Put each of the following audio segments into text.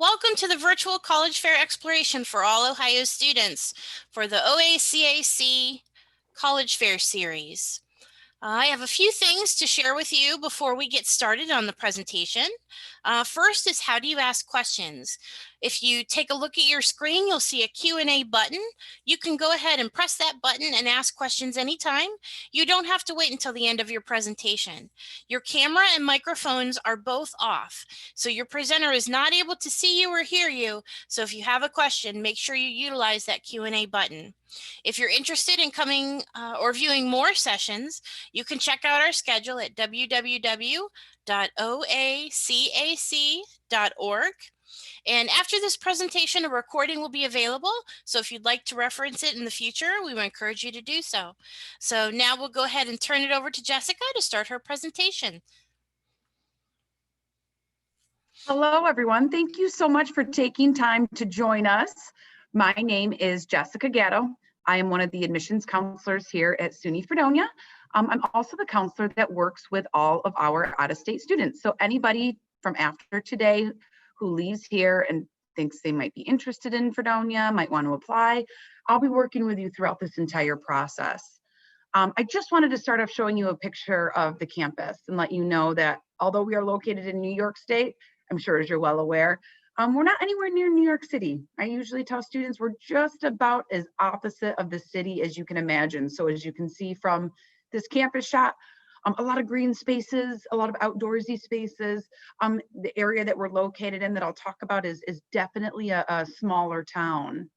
Welcome to the virtual college fair exploration for all Ohio students for the OACAC College Fair Series. I have a few things to share with you before we get started on the presentation. First is, how do you ask questions? If you take a look at your screen, you'll see a Q&A button. You can go ahead and press that button and ask questions anytime. You don't have to wait until the end of your presentation. Your camera and microphones are both off, so your presenter is not able to see you or hear you. So if you have a question, make sure you utilize that Q&A button. If you're interested in coming or viewing more sessions, you can check out our schedule at www.oacac.org. And after this presentation, a recording will be available. So if you'd like to reference it in the future, we would encourage you to do so. So now we'll go ahead and turn it over to Jessica to start her presentation. Hello, everyone. Thank you so much for taking time to join us. My name is Jessica Gatto. I am one of the admissions counselors here at SUNY Fredonia. I'm also the counselor that works with all of our out-of-state students. So anybody from after today who leaves here and thinks they might be interested in Fredonia, might want to apply, I'll be working with you throughout this entire process. I just wanted to start off showing you a picture of the campus and let you know that although we are located in New York State, I'm sure as you're well aware, we're not anywhere near New York City. I usually tell students we're just about as opposite of the city as you can imagine. So as you can see from this campus shot, a lot of green spaces, a lot of outdoorsy spaces. The area that we're located in that I'll talk about is definitely a smaller town.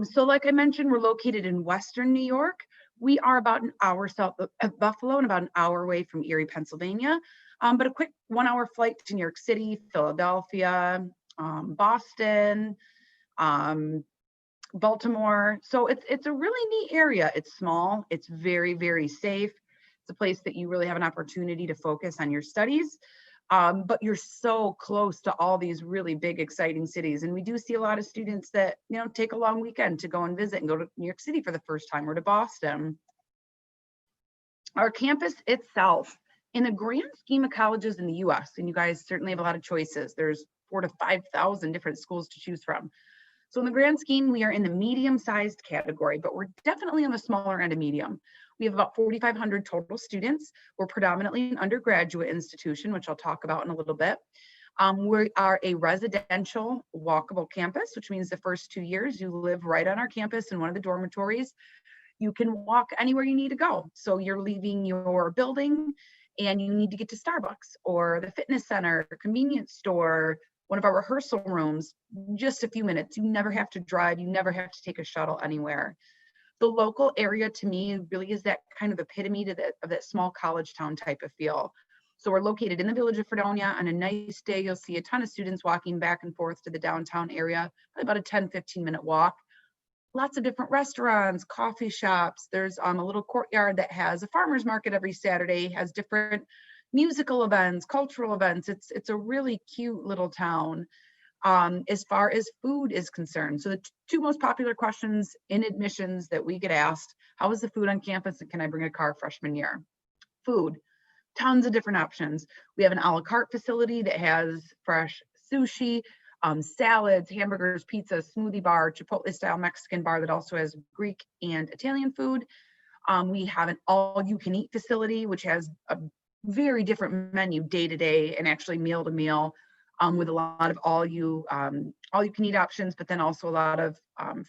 So like I mentioned, we're located in Western New York. We are about an hour south of Buffalo and about an hour away from Erie, Pennsylvania. But a quick 1 hour flight to New York City, Philadelphia, Boston, Baltimore. So it's a really neat area. It's small, it's very, very safe. It's a place that you really have an opportunity to focus on your studies. But you're so close to all these really big, exciting cities. And we do see a lot of students that, take a long weekend to go and visit and go to New York City for the first time or to Boston. Our campus itself, in the grand scheme of colleges in the US, and you guys certainly have a lot of choices, there's 4,000 to 5,000 different schools to choose from. So in the grand scheme, we are in the medium-sized category, but we're definitely on the smaller end of medium. We have about 4,500 total students. We're predominantly an undergraduate institution, which I'll talk about in a little bit. We are a residential walkable campus, which means the first 2 years you live right on our campus in one of the dormitories. You can walk anywhere you need to go. So you're leaving your building and you need to get to Starbucks or the fitness center, or convenience store, one of our rehearsal rooms, just a few minutes. You never have to drive. You never have to take a shuttle anywhere. The local area to me really is that kind of epitome of that small college town type of feel. So we're located in the village of Fredonia. On a nice day, you'll see a ton of students walking back and forth to the downtown area, about a 10-15-minute walk. Lots of different restaurants, coffee shops. There's a little courtyard that has a farmer's market every Saturday, has different musical events, cultural events. It's a really cute little town as far as food is concerned. So the two most popular questions in admissions that we get asked: how is the food on campus and can I bring a car freshman year? Food, tons of different options. We have an a la carte facility that has fresh sushi, salads, hamburgers, pizza, smoothie bar, Chipotle style Mexican bar that also has Greek and Italian food. We have an all you can eat facility, which has a very different menu day to day and actually meal to meal, with a lot of all you can eat options, but then also a lot of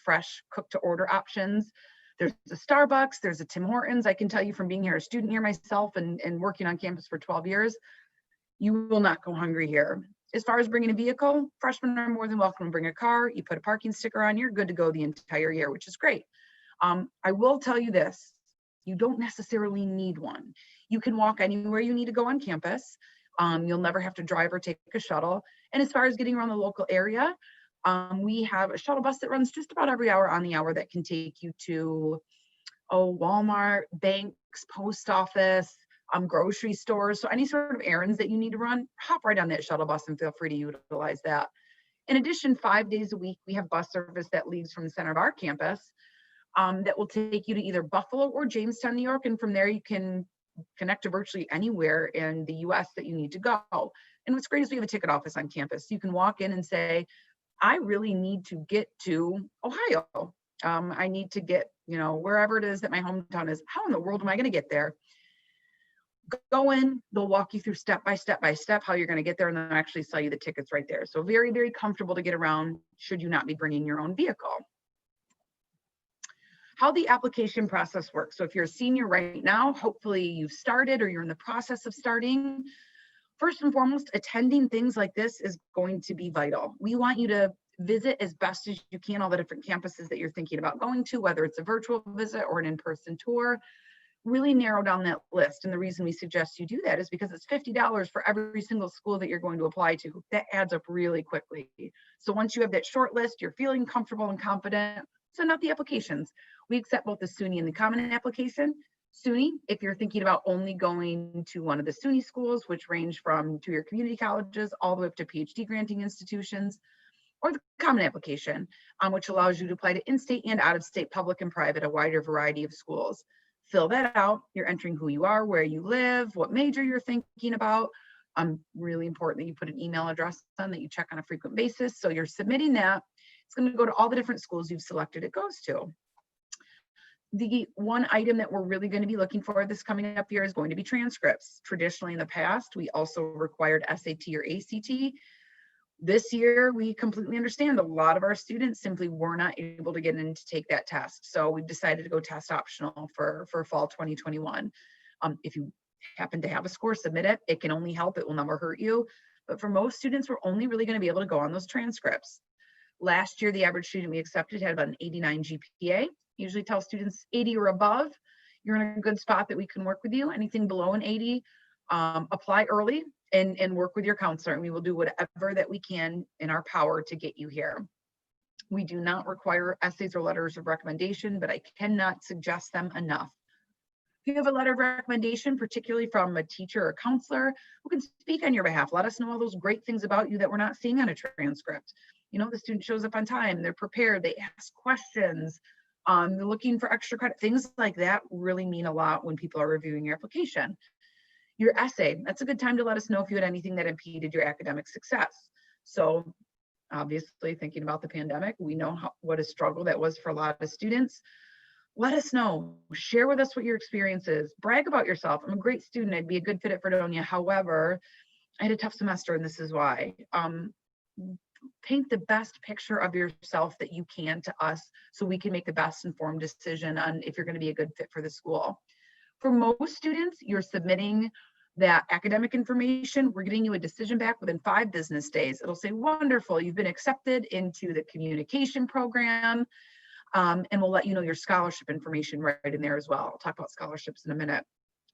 fresh cook to order options. There's a Starbucks, there's a Tim Hortons. I can tell you from being here, a student here myself and working on campus for 12 years, you will not go hungry here. As far as bringing a vehicle, freshmen are more than welcome to bring a car. You put a parking sticker on, you're good to go the entire year, which is great. I will tell you this, you don't necessarily need one. You can walk anywhere you need to go on campus. You'll never have to drive or take a shuttle. And as far as getting around the local area, we have a shuttle bus that runs just about every hour on the hour that can take you to Walmart, banks, post office, grocery stores. So any sort of errands that you need to run, hop right on that shuttle bus and feel free to utilize that. In addition, 5 days a week, we have bus service that leaves from the center of our campus that will take you to either Buffalo or Jamestown, New York. And from there, you can connect to virtually anywhere in the US that you need to go. And what's great is we have a ticket office on campus. You can walk in and say, I really need to get to Ohio. I need to get, wherever it is that my hometown is. How in the world am I going to get there? Go in, they'll walk you through step by step how you're going to get there, and they'll actually sell you the tickets right there. So very, very comfortable to get around should you not be bringing your own vehicle. How the application process works. So if you're a senior right now, hopefully you've started or you're in the process of starting. First and foremost, attending things like this is going to be vital. We want you to visit as best as you can all the different campuses that you're thinking about going to, whether it's a virtual visit or an in-person tour. Really narrow down that list. And the reason we suggest you do that is because it's $50 for every single school that you're going to apply to. That adds up really quickly. So once you have that short list, you're feeling comfortable and confident, send out the applications. We accept both the SUNY and the common application. SUNY, if you're thinking about only going to one of the SUNY schools, which range from two-year community colleges all the way up to PhD granting institutions, or the common application, which allows you to apply to in-state and out-of-state public and private, a wider variety of schools. Fill that out. You're entering who you are, where you live, what major you're thinking about. Really important that you put an email address on that you check on a frequent basis. So you're submitting that. It's going to go to all the different schools you've selected it goes to. The one item that we're really going to be looking for this coming up year is going to be transcripts. Traditionally in the past, we also required SAT or ACT. This year, we completely understand a lot of our students simply were not able to get in to take that test. So we've decided to go test optional for fall 2021. If you happen to have a score, submit it. It can only help. It will never hurt you. But for most students, we're only really going to be able to go on those transcripts. Last year, the average student we accepted had about an 89 GPA. Usually tell students 80 or above, you're in a good spot that we can work with you. Anything below an 80, apply early. And work with your counselor, and we will do whatever that we can in our power to get you here. We do not require essays or letters of recommendation, but I cannot suggest them enough. If you have a letter of recommendation, particularly from a teacher or counselor who can speak on your behalf, let us know all those great things about you that we're not seeing on a transcript. The student shows up on time, they're prepared, they ask questions, they're looking for extra credit. Things like that really mean a lot when people are reviewing your application. Your essay, that's a good time to let us know if you had anything that impeded your academic success. So obviously thinking about the pandemic, we know what a struggle that was for a lot of students. Let us know, share with us what your experience is, brag about yourself. I'm a great student, I'd be a good fit at Fredonia. However, I had a tough semester and this is why. Paint the best picture of yourself that you can to us so we can make the best informed decision on if you're going to be a good fit for the school. For most students, you're submitting that academic information. We're getting you a decision back within 5 business days. It'll say, wonderful, you've been accepted into the communication program, and we'll let you know your scholarship information right in there as well. I'll talk about scholarships in a minute.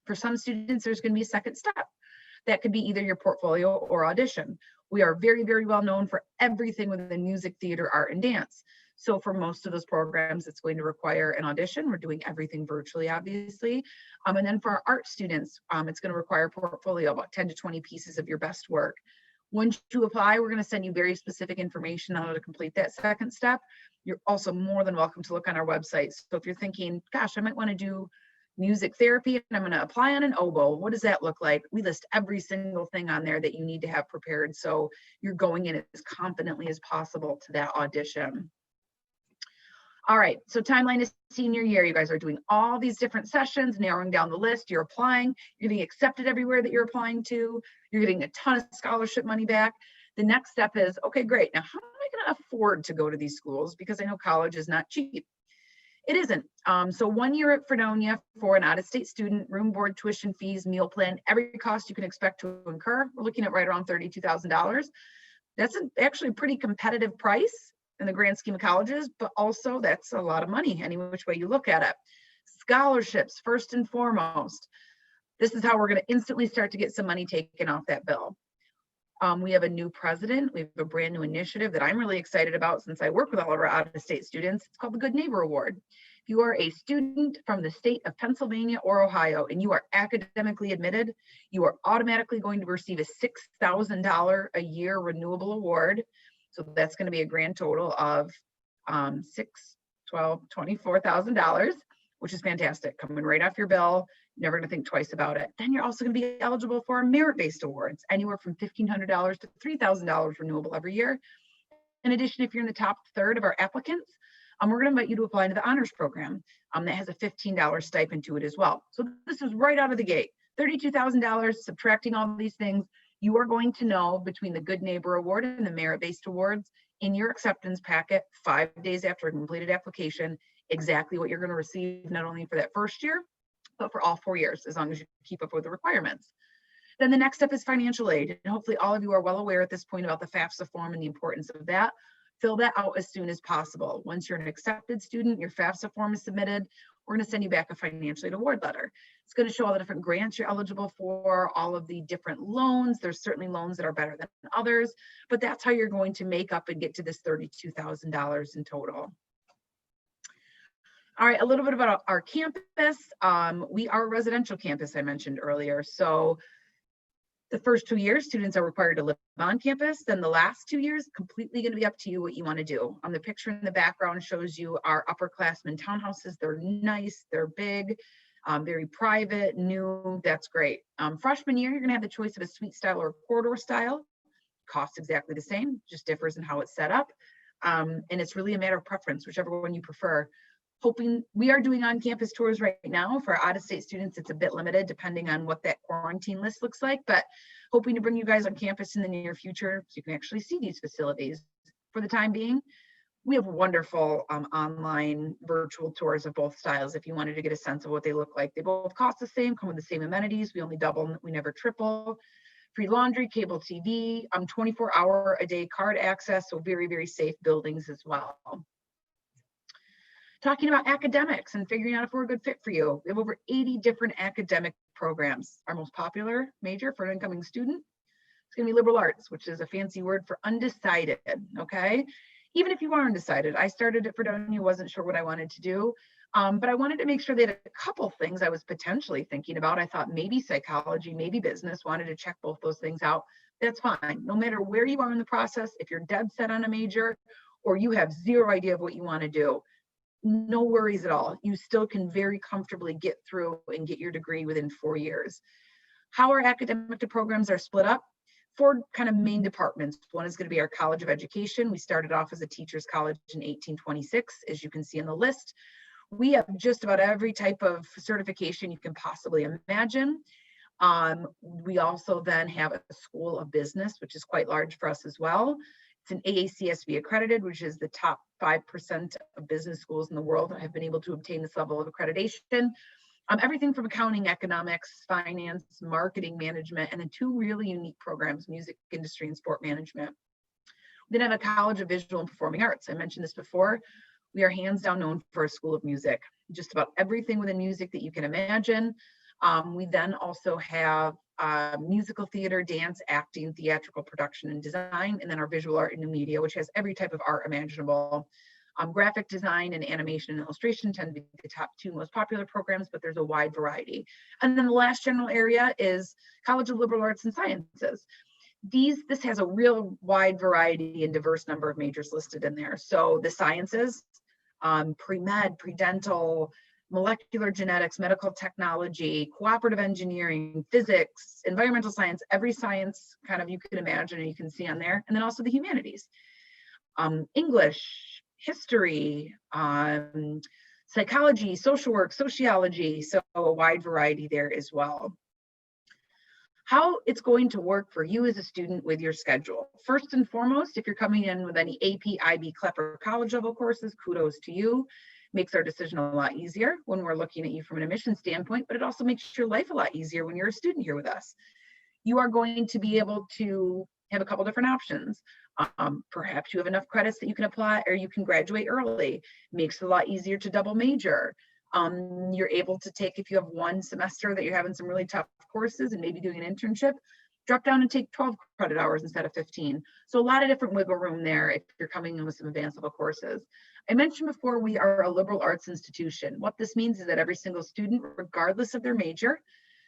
For some students, there's going to be a second step. That could be either your portfolio or audition. We are very, very well known for everything within music, theater, art, and dance. So for most of those programs, it's going to require an audition. We're doing everything virtually, obviously. And then for our art students, it's going to require a portfolio, about 10 to 20 pieces of your best work. Once you apply, we're going to send you very specific information on how to complete that second step. You're also more than welcome to look on our website. So if you're thinking, gosh, I might want to do music therapy and I'm going to apply on an oboe, what does that look like? We list every single thing on there that you need to have prepared so you're going in as confidently as possible to that audition. All right, so timeline is senior year. You guys are doing all these different sessions, narrowing down the list. You're applying, you're getting accepted everywhere that you're applying to. You're getting a ton of scholarship money back. The next step is, okay, great. Now, how am I going to afford to go to these schools? Because I know college is not cheap. It isn't. So 1 year at Fredonia for an out-of-state student, room, board, tuition, fees, meal plan, every cost you can expect to incur. We're looking at right around $32,000. That's actually a pretty competitive price in the grand scheme of colleges, but also that's a lot of money any which way you look at it. Scholarships, first and foremost. This is how we're going to instantly start to get some money taken off that bill. We have a new president. We have a brand new initiative that I'm really excited about since I work with all of our out-of-state students. It's called the Good Neighbor Award. If you are a student from the state of Pennsylvania or Ohio and you are academically admitted, you are automatically going to receive a $6,000 a year renewable award. So that's going to be a grand total of $24,000, which is fantastic. Coming right off your bill. Never going to think twice about it. Then you're also going to be eligible for merit-based awards, anywhere from $1,500 to $3,000 renewable every year. In addition, if you're in the top third of our applicants, we're going to invite you to apply to the honors program that has a $15 stipend to it as well. So this is right out of the gate, $32,000, subtracting all these things. You are going to know between the Good Neighbor Award and the merit-based awards in your acceptance packet 5 days after a completed application, exactly what you're going to receive, not only for that first year, but for all 4 years, as long as you keep up with the requirements. Then the next step is financial aid. And hopefully all of you are well aware at this point about the FAFSA form and the importance of that. Fill that out as soon as possible. Once you're an accepted student, your FAFSA form is submitted, we're going to send you back a financial aid award letter. It's going to show all the different grants you're eligible for, all of the different loans. There's certainly loans that are better than others, but that's how you're going to make up and get to this $32,000 in total. All right, a little bit about our campus. We are a residential campus, I mentioned earlier. So the first 2 years, students are required to live on campus. Then the last 2 years, completely going to be up to you what you want to do. The picture in the background shows you our upperclassmen townhouses. They're nice, they're big, very private, new. That's great. Freshman year, you're going to have the choice of a suite style or a corridor style. Costs exactly the same, just differs in how it's set up. And it's really a matter of preference, whichever one you prefer. Hoping we are doing on-campus tours right now. For out-of-state students, it's a bit limited depending on what that quarantine list looks like, but hoping to bring you guys on campus in the near future so you can actually see these facilities. For the time being, we have wonderful online virtual tours of both styles if you wanted to get a sense of what they look like. They both cost the same, come with the same amenities. We only double, we never triple. Free laundry, cable TV, 24-hour-a-day card access, so very, very safe buildings as well. Talking about academics and figuring out if we're a good fit for you. We have over 80 different academic programs. Our most popular major for an incoming student is going to be liberal arts, which is a fancy word for undecided, okay? Even if you are undecided, I started at Fredonia, wasn't sure what I wanted to do, but I wanted to make sure they had a couple things I was potentially thinking about. I thought maybe psychology, maybe business, wanted to check both those things out. That's fine. No matter where you are in the process, if you're dead set on a major or you have zero idea of what you want to do, no worries at all. You still can very comfortably get through and get your degree within 4 years. How our academic programs are split up? 4 kind of main departments. One is going to be our College of Education. We started off as a teacher's college in 1826, as you can see in the list. We have just about every type of certification you can possibly imagine. We also then have a School of Business, which is quite large for us as well. It's an AACSB accredited, which is the top 5% of business schools in the world that have been able to obtain this level of accreditation. Everything from accounting, economics, finance, marketing management, and then 2 really unique programs, music industry and sport management. We then have a College of Visual and Performing Arts. I mentioned this before. We are hands down known for a school of music, just about everything within music that you can imagine. We then also have musical theater, dance, acting, theatrical production and design, and then our visual art and new media, which has every type of art imaginable. Graphic design and animation and illustration tend to be the top 2 most popular programs, but there's a wide variety. And then the last general area is College of Liberal Arts and Sciences. This has a real wide variety and diverse number of majors listed in there. So the sciences, pre-med, pre-dental, molecular genetics, medical technology, cooperative engineering, physics, environmental science, every science kind of you can imagine and you can see on there. And then also the humanities, English, history, psychology, social work, sociology, so a wide variety there as well. How it's going to work for you as a student with your schedule. First and foremost, if you're coming in with any AP, IB, CLEP, or college level courses, kudos to you. Makes our decision a lot easier when we're looking at you from an admission standpoint, but it also makes your life a lot easier when you're a student here with us. You are going to be able to have a couple different options. Perhaps you have enough credits that you can apply or you can graduate early. Makes it a lot easier to double major. You're able to take, if you have 1 semester that you're having some really tough courses and maybe doing an internship, drop down and take 12 credit hours instead of 15. So a lot of different wiggle room there if you're coming in with some advanced level courses. I mentioned before, we are a liberal arts institution. What this means is that every single student, regardless of their major,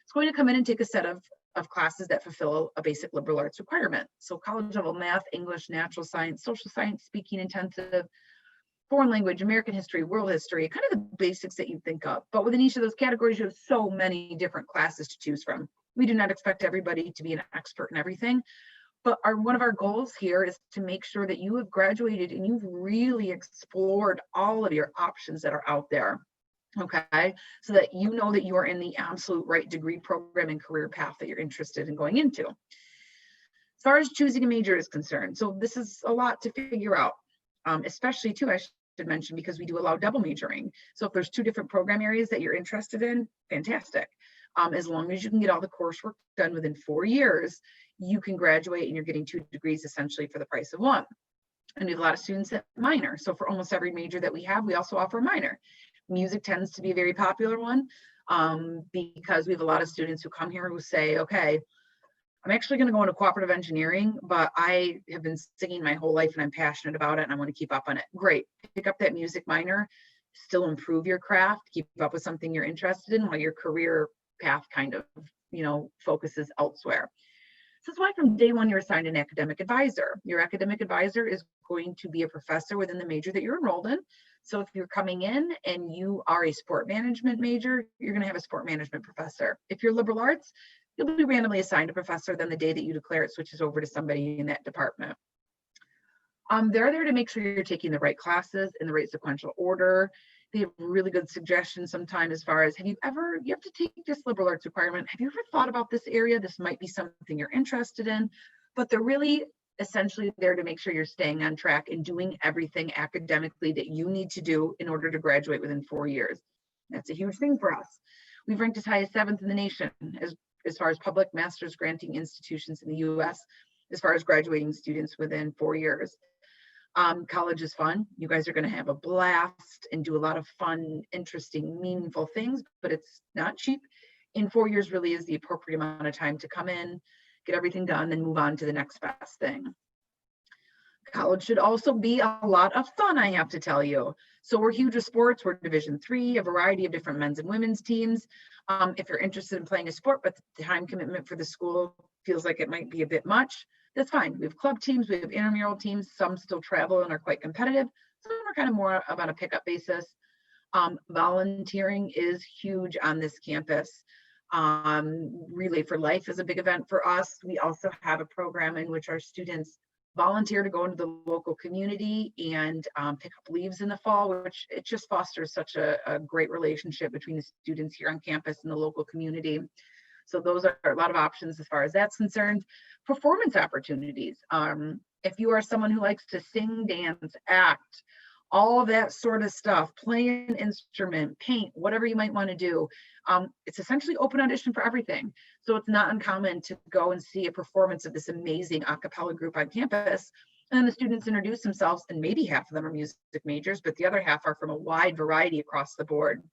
is going to come in and take a set of classes that fulfill a basic liberal arts requirement. So college level math, English, natural science, social science, speaking intensive, foreign language, American history, world history, kind of the basics that you think of. But within each of those categories, you have so many different classes to choose from. We do not expect everybody to be an expert in everything, but one of our goals here is to make sure that you have graduated and you've really explored all of your options that are out there. Okay, so that you know that you are in the absolute right degree program and career path that you're interested in going into. As far as choosing a major is concerned, so this is a lot to figure out, especially too, I should mention, because we do allow double majoring. So if there's two different program areas that you're interested in, fantastic. As long as you can get all the coursework done within 4 years, you can graduate and you're getting 2 degrees essentially for the price of one. And we have a lot of students that minor. So for almost every major that we have, we also offer a minor. Music tends to be a very popular one, because we have a lot of students who come here who say, okay, I'm actually going to go into cooperative engineering, but I have been singing my whole life and I'm passionate about it and I want to keep up on it. Great. Pick up that music minor, still improve your craft, keep up with something you're interested in while your career path kind of, focuses elsewhere. So that's why from day one, you're assigned an academic advisor. Your academic advisor is going to be a professor within the major that you're enrolled in. So if you're coming in and you are a sport management major, you're going to have a sport management professor. If you're liberal arts, you'll be randomly assigned a professor. Then the day that you declare it switches over to somebody in that department. They're there to make sure you're taking the right classes in the right sequential order. They have really good suggestions sometimes as far as, you have to take this liberal arts requirement. Have you ever thought about this area? This might be something you're interested in, but they're really essentially there to make sure you're staying on track and doing everything academically that you need to do in order to graduate within 4 years. That's a huge thing for us. We've ranked as high as 7th in the nation as far as public master's granting institutions in the US, as far as graduating students within 4 years. College is fun. You guys are going to have a blast and do a lot of fun, interesting, meaningful things, but it's not cheap. In 4 years really is the appropriate amount of time to come in, get everything done, and move on to the next best thing. College should also be a lot of fun, I have to tell you. So we're huge with sports. We're Division III, a variety of different men's and women's teams. If you're interested in playing a sport, but the time commitment for the school feels like it might be a bit much, that's fine. We have club teams, we have intramural teams, some still travel and are quite competitive. Some are kind of more about a pickup basis. Volunteering is huge on this campus. Relay for Life is a big event for us. We also have a program in which our students volunteer to go into the local community and pick up leaves in the fall, which it just fosters such a great relationship between the students here on campus and the local community. So those are a lot of options as far as that's concerned. Performance opportunities. If you are someone who likes to sing, dance, act, all of that sort of stuff, play an instrument, paint, whatever you might want to do, it's essentially open audition for everything. So it's not uncommon to go and see a performance of this amazing a cappella group on campus. And then the students introduce themselves, and maybe half of them are music majors, but the other half are from a wide variety across the board.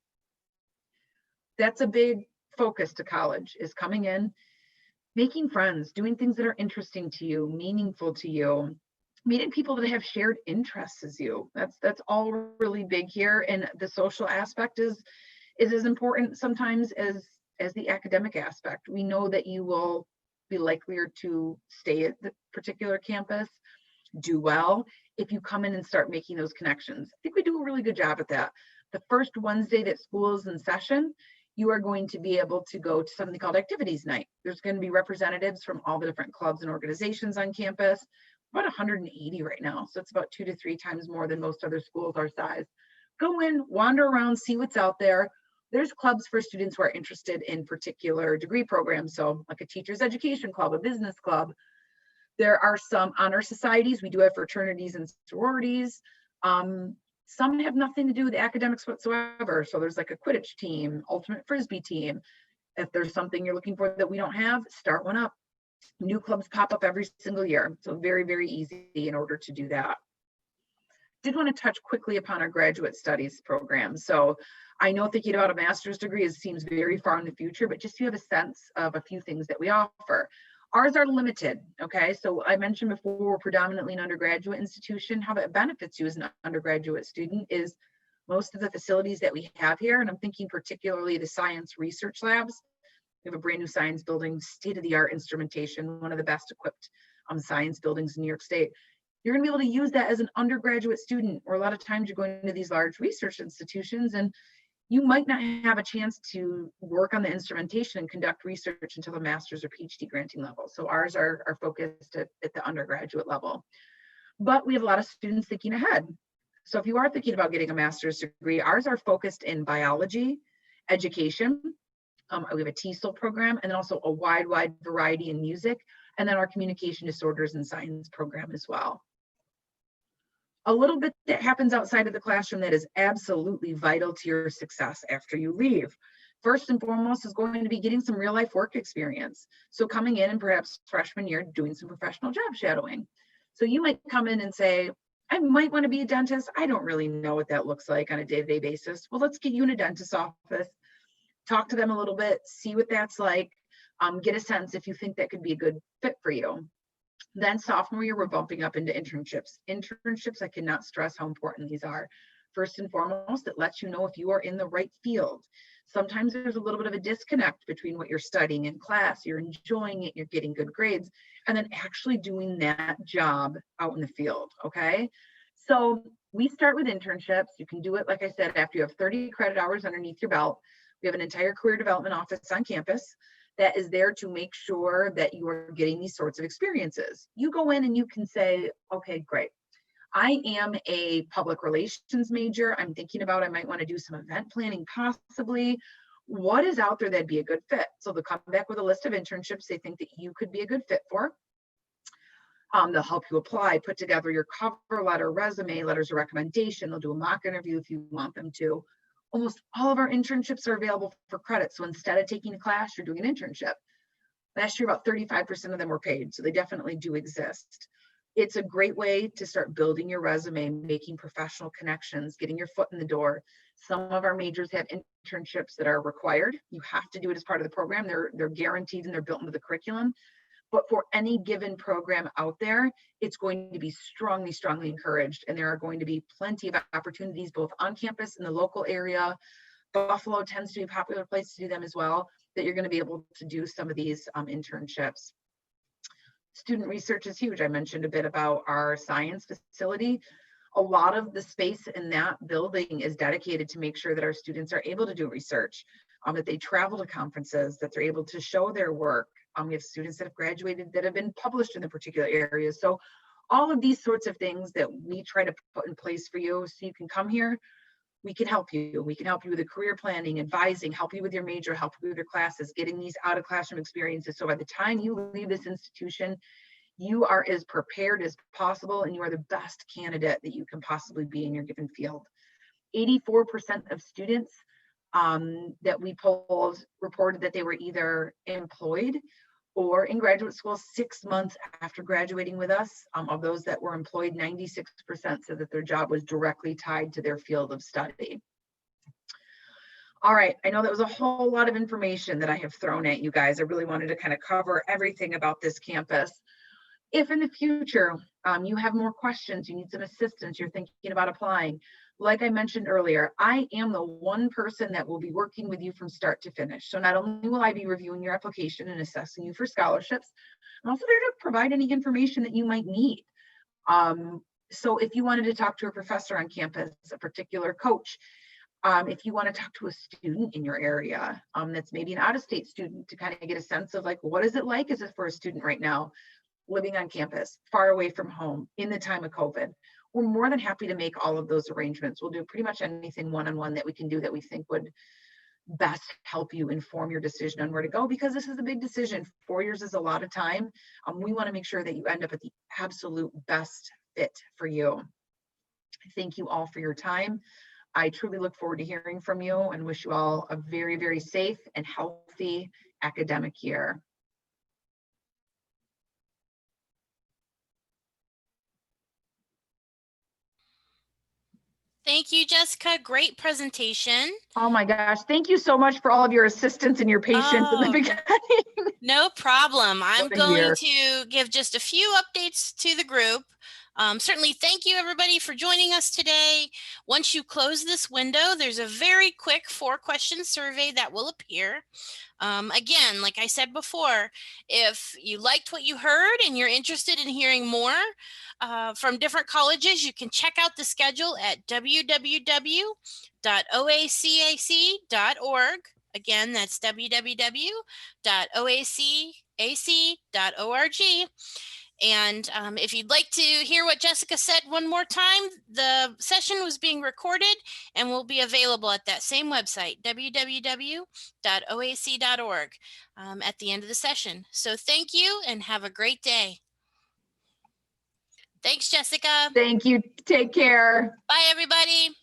That's a big focus to college, is coming in, making friends, doing things that are interesting to you, meaningful to you, meeting people that have shared interests as you. That's all really big here. And the social aspect is as important sometimes as the academic aspect. We know that you will be likelier to stay at the particular campus, do well, if you come in and start making those connections. I think we do a really good job at that. The first Wednesday that school is in session, you are going to be able to go to something called activities night. There's going to be representatives from all the different clubs and organizations on campus, about 180 right now. So it's about 2 to 3 times more than most other schools our size. Go in, wander around, see what's out there. There's clubs for students who are interested in particular degree programs. So like a teacher's education club, a business club. There are some honor societies. We do have fraternities and sororities. Some have nothing to do with academics whatsoever. So there's like a Quidditch team, ultimate Frisbee team. If there's something you're looking for that we don't have, start one up. New clubs pop up every single year. So very, very easy in order to do that. Did want to touch quickly upon our graduate studies program. So I know thinking about a master's degree seems very far in the future, but just so you have a sense of a few things that we offer. Ours are limited, okay? So I mentioned before, we're predominantly an undergraduate institution. How that benefits you as an undergraduate student is most of the facilities that we have here, and I'm thinking particularly the science research labs. We have a brand new science building, state-of-the-art instrumentation, one of the best equipped science buildings in New York State. You're going to be able to use that as an undergraduate student, or a lot of times you're going to these large research institutions and you might not have a chance to work on the instrumentation and conduct research until a master's or PhD granting level. So ours are focused at the undergraduate level. But we have a lot of students thinking ahead. So if you are thinking about getting a master's degree, ours are focused in biology, education. We have a TESOL program, and then also a wide variety in music, and then our communication disorders and science program as well. A little bit that happens outside of the classroom that is absolutely vital to your success after you leave. First and foremost is going to be getting some real life work experience. So coming in and perhaps freshman year, doing some professional job shadowing. So you might come in and say, I might want to be a dentist. I don't really know what that looks like on a day-to-day basis. Well, let's get you in a dentist's office, talk to them a little bit, see what that's like, get a sense if you think that could be a good fit for you. Then sophomore year, we're bumping up into internships. Internships, I cannot stress how important these are. First and foremost, it lets you know if you are in the right field. Sometimes there's a little bit of a disconnect between what you're studying in class, you're enjoying it, you're getting good grades, and then actually doing that job out in the field, okay? So we start with internships. You can do it, like I said, after you have 30 credit hours underneath your belt. We have an entire career development office on campus that is there to make sure that you are getting these sorts of experiences. You go in and you can say, okay, great. I am a public relations major. I'm thinking about, I might want to do some event planning possibly. What is out there that'd be a good fit? So they'll come back with a list of internships they think that you could be a good fit for. They'll help you apply, put together your cover letter, resume, letters of recommendation. They'll do a mock interview if you want them to. Almost all of our internships are available for credit. So instead of taking a class, you're doing an internship. Last year, about 35% of them were paid. So they definitely do exist. It's a great way to start building your resume, making professional connections, getting your foot in the door. Some of our majors have internships that are required. You have to do it as part of the program. They're guaranteed and they're built into the curriculum. But for any given program out there, it's going to be strongly encouraged. And there are going to be plenty of opportunities both on campus in the local area. Buffalo tends to be a popular place to do them as well, that you're going to be able to do some of these internships. Student research is huge. I mentioned a bit about our science facility. A lot of the space in that building is dedicated to make sure that our students are able to do research, that they travel to conferences, that they're able to show their work. We have students that have graduated that have been published in the particular areas. So all of these sorts of things that we try to put in place for you so you can come here, we can help you. We can help you with the career planning, advising, help you with your major, help you with your classes, getting these out of classroom experiences. So by the time you leave this institution, you are as prepared as possible and you are the best candidate that you can possibly be in your given field. 84% of students that we polled reported that they were either employed or in graduate school 6 months after graduating with us. Of those that were employed, 96% said that their job was directly tied to their field of study. All right, I know that was a whole lot of information that I have thrown at you guys. I really wanted to kind of cover everything about this campus. If in the future you have more questions, you need some assistance, you're thinking about applying, like I mentioned earlier, I am the one person that will be working with you from start to finish. So not only will I be reviewing your application and assessing you for scholarships, I'm also there to provide any information that you might need. So if you wanted to talk to a professor on campus, a particular coach, if you want to talk to a student in your area that's maybe an out-of-state student to kind of get a sense of like, what is it like as if for a student right now living on campus, far away from home in the time of COVID, we're more than happy to make all of those arrangements. We'll do pretty much anything one-on-one that we can do that we think would best help you inform your decision on where to go, because this is a big decision. 4 years is a lot of time. We want to make sure that you end up at the absolute best fit for you. Thank you all for your time. I truly look forward to hearing from you and wish you all a very, very safe and healthy academic year. Thank you, Jessica. Great presentation. Oh my gosh. Thank you so much for all of your assistance and your patience in the beginning. No problem. I'm What a going year. to give just a few updates to the group. Certainly, thank you everybody for joining us today. Once you close this window, there's a very quick 4-question survey that will appear. Again, like I said before, if you liked what you heard and you're interested in hearing more from different colleges, you can check out the schedule at www.oacac.org. Again, that's www.oacac.org. And if you'd like to hear what Jessica said one more time, the session was being recorded and will be available at that same website, www.oac.org, at the end of the session. So thank you and have a great day. Thanks, Jessica. Thank you. Take care. Bye, everybody.